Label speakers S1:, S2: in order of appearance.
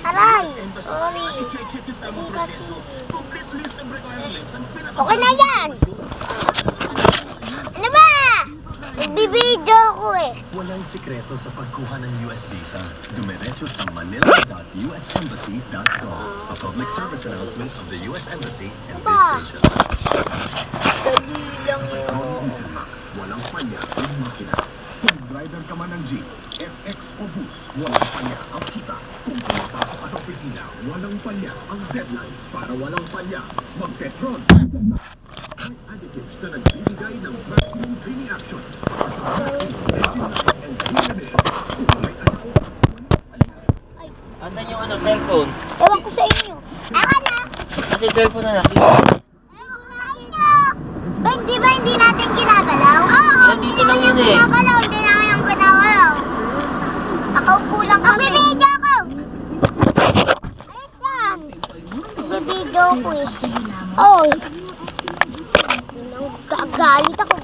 S1: Aray! Sorry. Hindi kasi. Okay na yan! Ano ba? Nagbibideo ako eh.
S2: Walang sikreto sa pagkuha ng US visa. Dumiretso sa manila.usembassy.gov. A public service announcement of the US Embassy and this station.
S1: Dali lang yun.
S2: Walang panya ang makina. Kung driver ka man ng jeep, FX o bus, walang panya ang kita. Kung pumapasok ka sa opisina, walang panya ang deadline. Para walang panya, mag-Petron. May additives na nagbibigay ng maximum cleaning action para sa maximum engine life and clean emissions. Kung may asawa,
S3: Asan yung cellphone?
S1: Ewan ko sa inyo. Ewan na.
S3: Kasi cellphone na nakita.
S1: Ewan ko sa inyo. Ba hindi natin ginagalaw? Oo,
S3: Nandito lang yun eh.
S1: ginagalaw. Hindi namin yung ginagalaw. Nakaupo lang kami. Nagbibideo ko. Ayos yan. Nagbibideo ko eh. Oh. Gagalit ako eh.